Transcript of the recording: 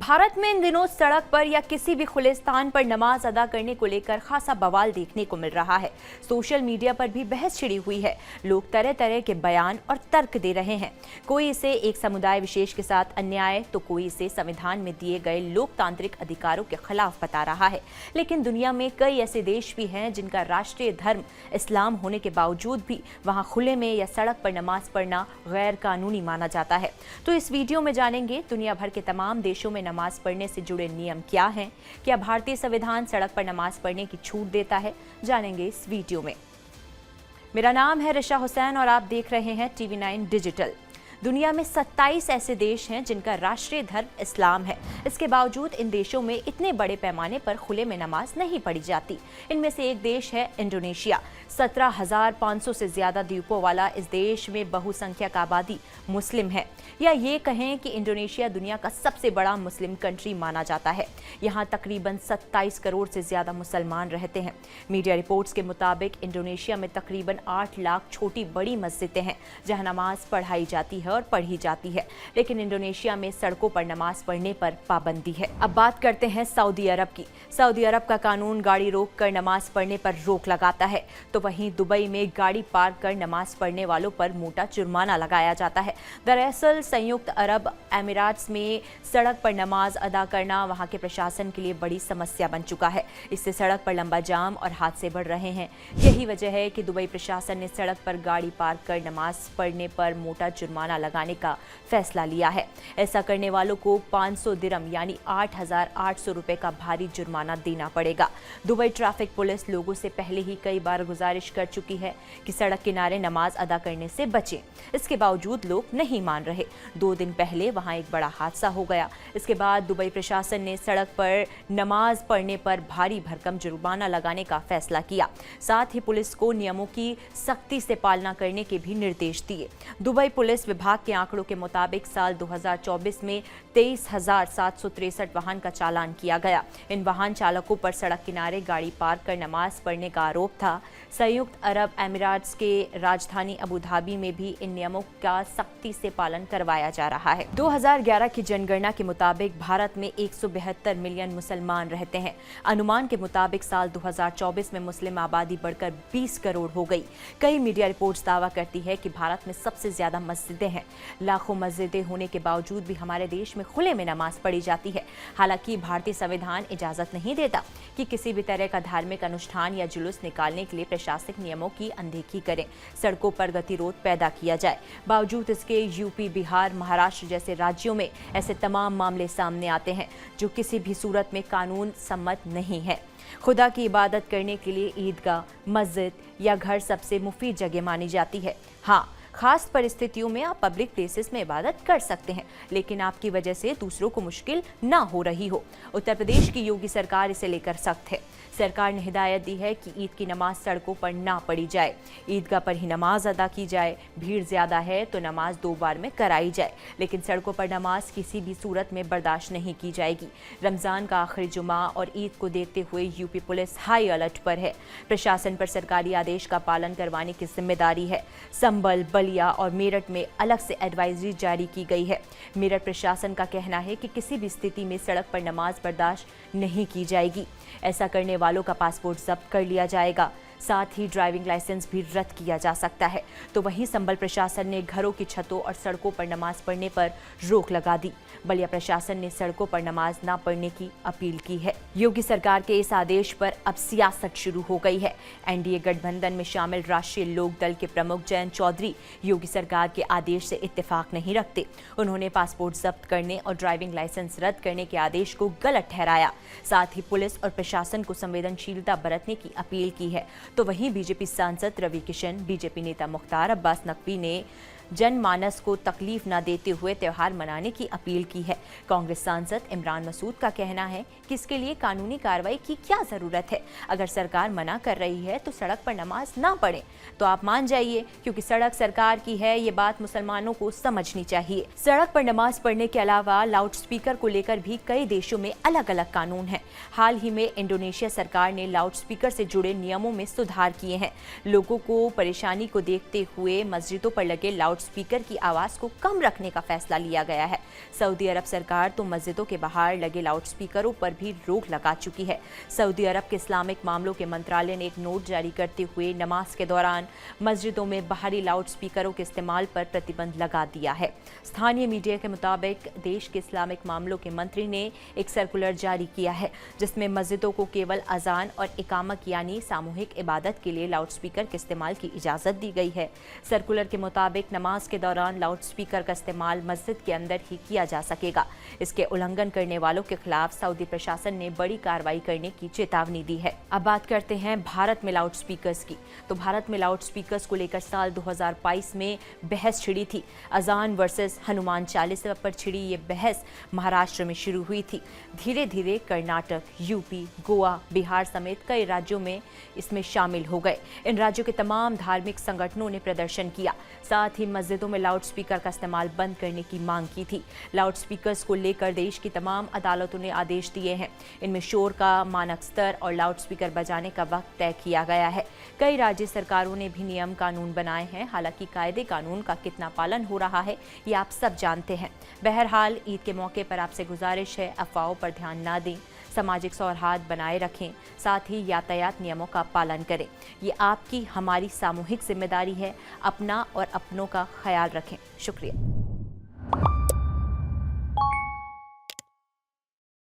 भारत में इन दिनों सड़क पर या किसी भी खुले स्थान पर नमाज अदा करने को लेकर खासा बवाल देखने को मिल रहा है। सोशल मीडिया पर भी बहस छिड़ी हुई है। लोग तरह तरह के बयान और तर्क दे रहे हैं। कोई इसे एक समुदाय विशेष के साथ अन्याय तो कोई इसे संविधान में दिए गए लोकतांत्रिक अधिकारों के खिलाफ बता रहा है। लेकिन दुनिया में कई ऐसे देश भी हैं जिनका राष्ट्रीय धर्म इस्लाम होने के बावजूद भी वहां खुले में या सड़क पर नमाज पढ़ना गैर कानूनी माना जाता है। तो इस वीडियो में जानेंगे दुनिया भर के तमाम देशों में नमाज पढ़ने से जुड़े नियम क्या हैं, क्या भारतीय संविधान सड़क पर नमाज पढ़ने की छूट देता है, जानेंगे इस वीडियो में। मेरा नाम है रिशा हुसैन और आप देख रहे हैं TV9 डिजिटल। दुनिया में 27 ऐसे देश हैं जिनका राष्ट्रीय धर्म इस्लाम है। इसके बावजूद इन देशों में इतने बड़े पैमाने पर खुले में नमाज नहीं पढ़ी जाती। इनमें से एक देश है इंडोनेशिया। 17,500 से ज्यादा द्वीपों वाला इस देश में बहुसंख्यक आबादी मुस्लिम है, या ये कहें कि इंडोनेशिया दुनिया का सबसे बड़ा मुस्लिम कंट्री माना जाता है। यहाँ तकरीबन 27 करोड़ से ज्यादा मुसलमान रहते हैं। मीडिया रिपोर्ट्स के मुताबिक इंडोनेशिया में तकरीबन 8 लाख छोटी बड़ी मस्जिदें हैं जहाँ नमाज पढ़ाई जाती है और पढ़ी जाती है। लेकिन इंडोनेशिया में सड़कों पर नमाज पढ़ने पर पाबंदी है। अब बात करते हैं सऊदी अरब की। सऊदी अरब का कानून गाड़ी रोक कर नमाज पढ़ने पर रोक लगाता है, तो वहीं दुबई में गाड़ी पार्क कर नमाज पढ़ने वालों पर मोटा जुर्माना लगाया जाता है। दरअसल संयुक्त अरब अमीरात्स में सड़क पर नमाज अदा करना वहां के प्रशासन के लिए बड़ी समस्या बन चुका है। इससे सड़क पर लंबा जाम और हादसे बढ़ रहे हैं। यही वजह है कि दुबई प्रशासन ने सड़क पर गाड़ी पार्क कर नमाज पढ़ने पर मोटा जुर्माना लगाने का फैसला लिया है। ऐसा करने वालों को 500 दिरहम यानी 8,800 रुपए का भारी जुर्माना देना पड़ेगा। दुबई ट्रैफिक पुलिस लोगों से पहले ही कई बार गुजारिश कर चुकी है कि सड़क किनारे नमाज अदा करने से बचें। इसके बावजूद लोग नहीं मान रहे। 2 दिन पहले वहां एक बड़ा हादसा हो गया। इसके बाद दुबई प्रशासन ने सड़क पर नमाज पढ़ने पर भारी भरकम जुर्माना लगाने का फैसला किया। साथ ही पुलिस को नियमों की सख्ती से पालना करने के भी निर्देश दिए। दुबई पुलिस विभाग के आंकड़ों के मुताबिक साल 2024 में 23,763 वाहन का चालान किया गया। इन वाहन चालकों पर सड़क किनारे गाड़ी पार्क कर नमाज पढ़ने का आरोप था। संयुक्त अरब अमीरात्स के राजधानी अबू धाबी में भी इन नियमों का सख्ती से पालन करवाया जा रहा है। 2011 की जनगणना के मुताबिक भारत में 172 मिलियन मुसलमान रहते हैं। अनुमान के मुताबिक साल 2024 में मुस्लिम आबादी बढ़कर 20 करोड़ हो गई। कई मीडिया रिपोर्ट्स दावा करती है कि भारत में सबसे ज्यादा मस्जिदें हैं। लाखों मस्जिदें होने के बावजूद भी हमारे देश में खुले में नमाज पढ़ी जाती है। हालांकि भारतीय संविधान इजाजत नहीं देता कि किसी भी तरह का धार्मिक अनुष्ठान या जुलूस निकालने के लिए प्रशासनिक नियमों की अनदेखी करें, सड़कों पर गतिरोध पैदा किया जाए। बावजूद इसके यूपी, बिहार, महाराष्ट्र जैसे राज्यों में ऐसे तमाम मामले सामने आते हैं जो किसी भी सूरत में कानून सम्मत नहीं है। खुदा की इबादत करने के लिए ईदगाह, मस्जिद या घर सबसे मुफीद जगह मानी जाती है। हाँ, खास परिस्थितियों में आप पब्लिक प्लेसेस में इबादत कर सकते हैं, लेकिन आपकी वजह से दूसरों को मुश्किल ना हो रही हो। उत्तर प्रदेश की योगी सरकार इसे लेकर सख्त है। सरकार ने हिदायत दी है कि ईद की नमाज सड़कों पर ना पढ़ी जाए, ईदगाह पर ही नमाज अदा की जाए। भीड़ ज्यादा है तो नमाज 2 बार में कराई जाए, लेकिन सड़कों पर नमाज किसी भी सूरत में बर्दाश्त नहीं की जाएगी। रमजान का आखिरी जुमा और ईद को देखते हुए यूपी पुलिस हाई अलर्ट पर है। प्रशासन पर सरकारी आदेश का पालन करवाने की जिम्मेदारी है। संभल, बलिया और मेरठ में अलग से एडवाइजरी जारी की गई है। मेरठ प्रशासन का कहना है कि किसी भी स्थिति में सड़क पर नमाज बर्दाश्त नहीं की जाएगी। ऐसा करने वालों का पासपोर्ट जब्त कर लिया जाएगा। साथ ही ड्राइविंग लाइसेंस भी रद्द किया जा सकता है। तो वहीं संभल प्रशासन ने घरों की छतों और सड़कों पर नमाज पढ़ने पर रोक लगा दी। बलिया प्रशासन ने सड़कों पर नमाज ना पढ़ने की अपील की है। योगी सरकार के इस आदेश पर अब सियासत शुरू हो गई है। एनडीए गठबंधन में शामिल राष्ट्रीय लोक दल के प्रमुख जयंत चौधरी योगी सरकार के आदेश से इत्तेफाक नहीं रखते। उन्होंने पासपोर्ट जब्त करने और ड्राइविंग लाइसेंस रद्द करने के आदेश को गलत ठहराया। साथ ही पुलिस और प्रशासन को संवेदनशीलता बरतने की अपील की है। तो वहीं बीजेपी सांसद रवि किशन, बीजेपी नेता मुख्तार अब्बास नकवी ने जनमानस को तकलीफ न देते हुए त्यौहार मनाने की अपील की है। कांग्रेस सांसद इमरान मसूद का कहना है कि इसके लिए कानूनी कार्रवाई की क्या जरूरत है। अगर सरकार मना कर रही है तो सड़क पर नमाज ना पढ़ें, तो आप मान जाइए, क्योंकि सड़क सरकार की है। ये बात मुसलमानों को समझनी चाहिए। सड़क पर नमाज पढ़ने के अलावा लाउड स्पीकर को लेकर भी कई देशों में अलग अलग कानून हैं। हाल ही में इंडोनेशिया सरकार ने लाउड स्पीकर से जुड़े नियमों में सुधार किए हैं। लोगों को परेशानी को देखते हुए मस्जिदों पर लगे लाउड स्पीकर की आवाज को कम रखने का फैसला लिया गया है। सऊदी अरब सरकार तो मस्जिदों के बाहर लगे लाउड स्पीकरों पर भी रोक लगा चुकी है। सऊदी अरब के इस्लामिक मामलों के मंत्रालय ने एक नोट जारी करते हुए नमाज के दौरान मस्जिदों में बाहरी लाउड स्पीकरों के इस्तेमाल पर प्रतिबंध लगा दिया है। स्थानीय मीडिया के मुताबिक देश के इस्लामिक मामलों के मंत्री ने एक सर्कुलर जारी किया है, जिसमें मस्जिदों को केवल अजान और इकामत यानी सामूहिक इबादत के लिए लाउड स्पीकर के इस्तेमाल की इजाज़त दी गई है। सर्कुलर के मुताबिक नमाज के दौरान लाउड स्पीकर का इस्तेमाल मस्जिद के अंदर ही किया जा सकेगा। इसके उल्लंघन करने वालों के खिलाफ सऊदी प्रशासन ने बड़ी कार्रवाई करने की चेतावनी दी है। अब बात करते हैं भारत में लाउड स्पीकर्स की। तो भारत में लाउड स्पीकर्स को लेकर साल 2022 में बहस छिड़ी थी। अजान वर्सेस हनुमान चालीसा पर छिड़ी ये बहस महाराष्ट्र में शुरू हुई थी। धीरे धीरे कर्नाटक, यूपी, गोवा, बिहार समेत कई राज्यों में इसमें शामिल हो गए। इन राज्यों के तमाम धार्मिक संगठनों ने प्रदर्शन किया, साथ ही मस्जिदों में लाउड स्पीकर का इस्तेमाल बंद करने की मांग की थी। लाउड स्पीकर्स को लेकर देश की तमाम अदालतों ने आदेश दिए हैं। इनमें शोर का मानक स्तर और लाउड स्पीकर बजाने का वक्त तय किया गया है। कई राज्य सरकारों ने भी नियम कानून बनाए हैं। हालांकि कायदे कानून का कितना पालन हो रहा है ये आप सब जानते हैं। बहरहाल ईद के मौके पर आपसे गुजारिश है, अफवाहों पर ध्यान ना दें, सामाजिक सौहार्द बनाए रखें, साथ ही यातायात नियमों का पालन करें। ये आपकी हमारी सामूहिक जिम्मेदारी है। अपना और अपनों का ख्याल रखें। शुक्रिया।